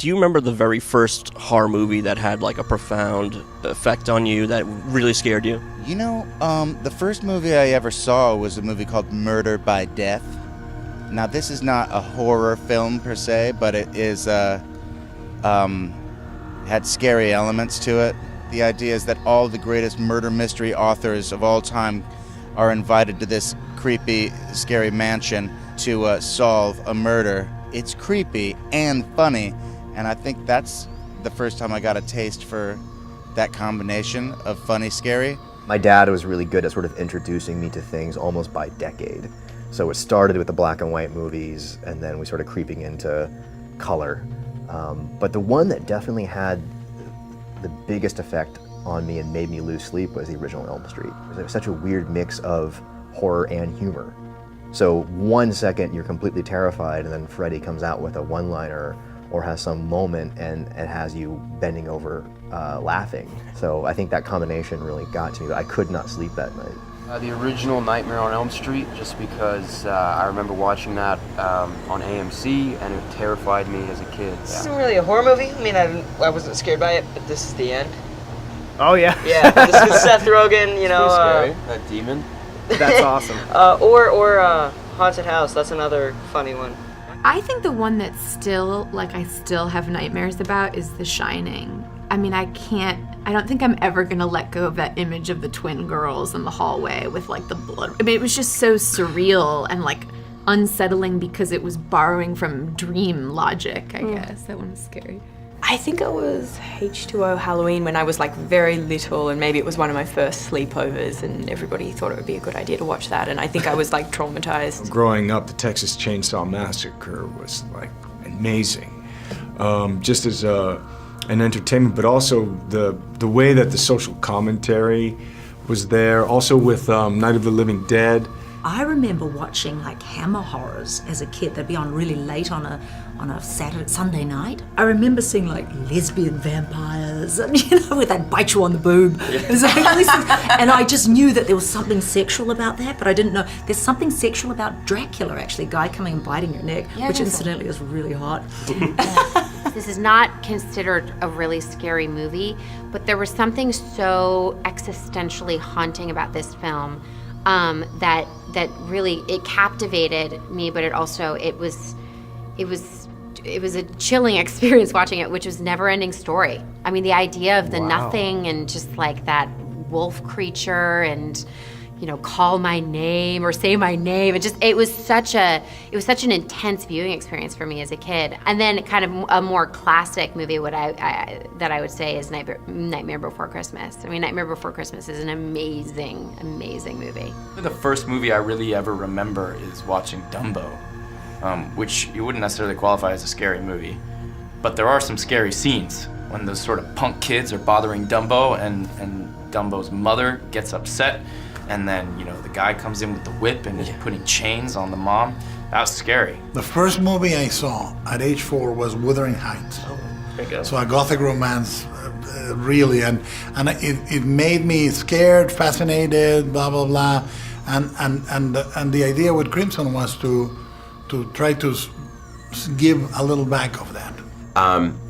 Do you remember the very first horror movie that had like a profound effect on you that really scared you? You know, the first movie I ever saw was a movie called Murder by Death. Now, this is not a horror film per se, but it is had scary elements to it. The idea is that all the greatest murder mystery authors of all time are invited to this creepy, scary mansion to solve a murder. It's creepy and funny, and I think that's the first time I got a taste for that combination of funny, scary. My dad was really good at sort of introducing me to things almost by decade. So it started with the black and white movies, and then we started creeping into color. But the one that definitely had the biggest effect on me and made me lose sleep was the original Elm Street. It was such a weird mix of horror and humor. So 1 second you're completely terrified, and then Freddy comes out with a one-liner or has some moment and it has you bending over laughing. So I think that combination really got to me, but I could not sleep that night. The original Nightmare on Elm Street, just because I remember watching that on AMC, and it terrified me as a kid. This isn't really a horror movie. I mean, I wasn't scared by it, but this is the end. Oh yeah. Yeah, this is Seth Rogen. You know, scary. That demon. That's awesome. Or Haunted House. That's another funny one. I think the one that still, I still have nightmares about is The Shining. I mean, I don't think I'm ever gonna let go of that image of the twin girls in the hallway with the blood. I mean, it was just so surreal and unsettling because it was borrowing from dream logic, I guess. That one was scary. I think it was H2O Halloween when I was very little, and maybe it was one of my first sleepovers, and everybody thought it would be a good idea to watch that, and I think I was traumatized. Growing up, the Texas Chainsaw Massacre was amazing, just as an entertainment, but also the way that the social commentary was there. Also with Night of the Living Dead. I remember watching Hammer horrors as a kid. They'd be on really late on a Sunday night. I remember seeing lesbian vampires, and where they'd bite you on the boob. Yeah. And I just knew that there was something sexual about that, but I didn't know. There's something sexual about Dracula, actually, a guy coming and biting your neck, which incidentally is really hot. This is not considered a really scary movie, but there was something so existentially haunting about this film that really, it captivated me, but it was a chilling experience watching it, which was never-ending story. I mean, the idea of the nothing and just that wolf creature and call my name or say my name. It was such an intense viewing experience for me as a kid. And then kind of a more classic movie that I would say is Nightmare Before Christmas. I mean, Nightmare Before Christmas is an amazing, amazing movie. The first movie I really ever remember is watching Dumbo, which you wouldn't necessarily qualify as a scary movie. But there are some scary scenes when those sort of punk kids are bothering Dumbo and Dumbo's mother gets upset. And then, the guy comes in with the whip and is putting chains on the mom. That was scary. The first movie I saw at age 4 was Wuthering Heights. Oh, there you go. So a gothic romance, really, and it made me scared, fascinated, blah blah blah, and the idea with Crimson was to try to give a little back of that.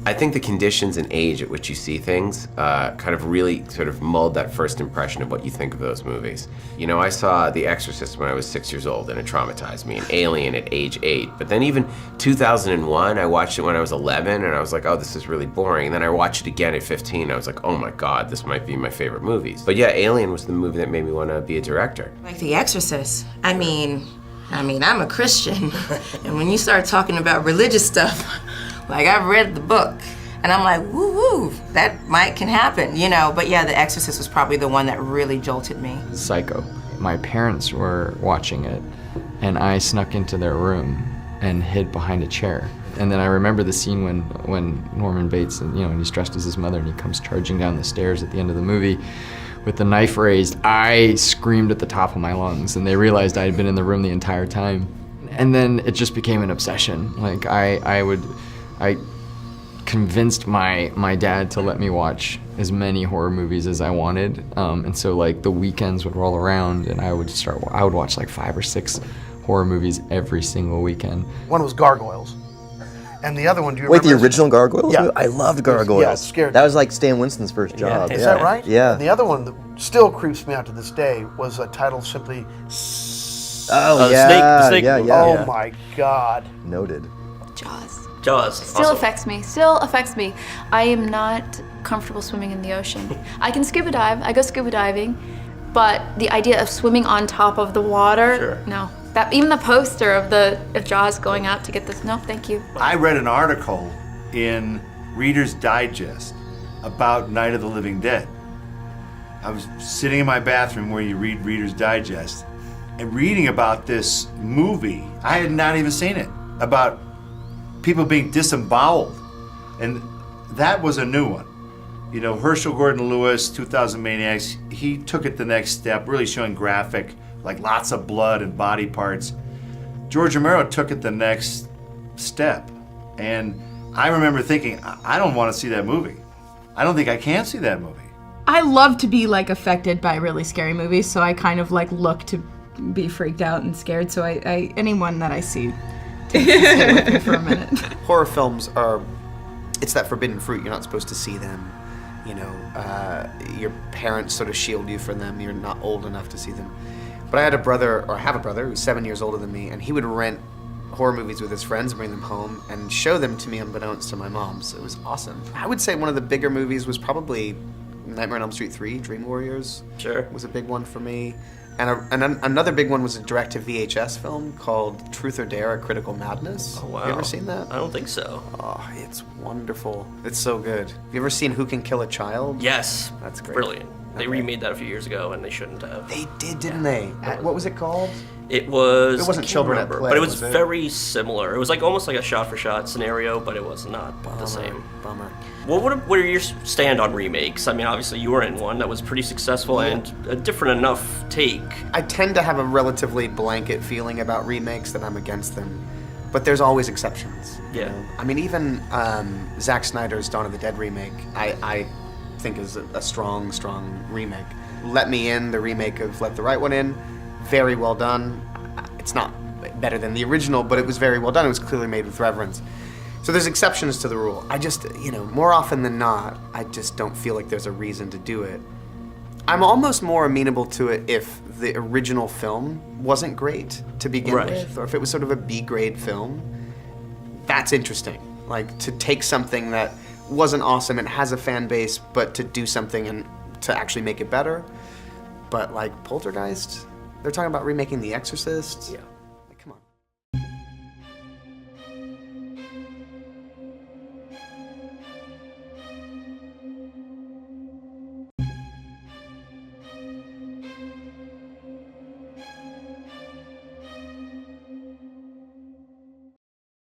I think the conditions and age at which you see things kind of really sort of mold that first impression of what you think of those movies. I saw The Exorcist when I was 6 years old and it traumatized me, and Alien at age 8. But then even 2001, I watched it when I was 11 and I was like, oh, this is really boring. And then I watched it again at 15 and I was like, oh my God, this might be my favorite movies. But yeah, Alien was the movie that made me want to be a director. Like The Exorcist, I mean, I'm a Christian, and when you start talking about religious stuff, I've read the book, and I'm like, woo-woo, that can happen, But yeah, The Exorcist was probably the one that really jolted me. Psycho. My parents were watching it, and I snuck into their room and hid behind a chair. And then I remember the scene when Norman Bates, and he's dressed as his mother, and he comes charging down the stairs at the end of the movie with the knife raised. I screamed at the top of my lungs, and they realized I had been in the room the entire time. And then it just became an obsession. I convinced my dad to let me watch as many horror movies as I wanted, and so the weekends would roll around and I would watch 5 or 6 horror movies every single weekend. One was Gargoyles, And the other one, do you Wait, remember? the original Gargoyles? Yeah. I loved Gargoyles. Yeah, it scared That me. was like Stan Winston's first job. Is that right? Yeah. And the other one that still creeps me out to this day was a title simply. Oh, yeah. The snake yeah, movie. yeah. Oh Yeah. my God. Noted. Jaws. Still awesome. affects me. Still affects me. I am not comfortable swimming in the ocean. I can scuba dive. I go scuba diving, but the idea of swimming on top of the water, no. That even the poster of Jaws going out to get this. No, thank you. I read an article in Reader's Digest about Night of the Living Dead. I was sitting in my bathroom where you read Reader's Digest and reading about this movie. I had not even seen it, about people being disemboweled. And that was a new one. You know, Herschel Gordon Lewis, 2000 Maniacs, he took it the next step, really showing graphic, like lots of blood and body parts. George Romero took it the next step. And I remember thinking, I don't want to see that movie. I don't think I can see that movie. I love to be like affected by really scary movies, so I kind of like look to be freaked out and scared. So I anyone that I see takes to stay with me for a minute. Horror films are, it's that forbidden fruit. You're not supposed to see them. You know, your parents sort of shield you from them. You're not old enough to see them. But I had a brother, or have a brother, who's 7 years older than me, and he would rent horror movies with his friends, bring them home, and show them to me unbeknownst to my mom. So it was awesome. I would say one of the bigger movies was probably Nightmare on Elm Street 3, Dream Warriors. Sure. Was a big one for me. And another big one was a direct-to-VHS film called Truth or Dare, A Critical Madness. Oh, wow. Have you ever seen that? I don't think so. Oh, it's wonderful. It's so good. Have you ever seen Who Can Kill a Child? Yes. That's great. Brilliant. They Okay. remade that a few years ago, and they shouldn't have. They did, didn't they? What was it called? It was. It wasn't I can't Children at remember, Play, but it was, was it? very similar. It was like almost like a shot-for-shot scenario, but it was not the same. Bummer. Well, what are your stand on remakes? I mean, obviously you were in one that was pretty successful and a different enough take. I tend to have a relatively blanket feeling about remakes that I'm against them, but there's always exceptions. Yeah. I mean, even Zack Snyder's Dawn of the Dead remake, I think is a strong remake. Let Me In, the remake of Let the Right One In, very well done. It's not better than the original, but it was very well done. It was clearly made with reverence. So there's exceptions to the rule. I just, more often than not, I just don't feel like there's a reason to do it. I'm almost more amenable to it if the original film wasn't great to begin with, or if it was sort of a B-grade film. That's interesting. Like, to take something that wasn't awesome and has a fan base, but to do something and to actually make it better. But like Poltergeist, they're talking about remaking The Exorcist. Yeah.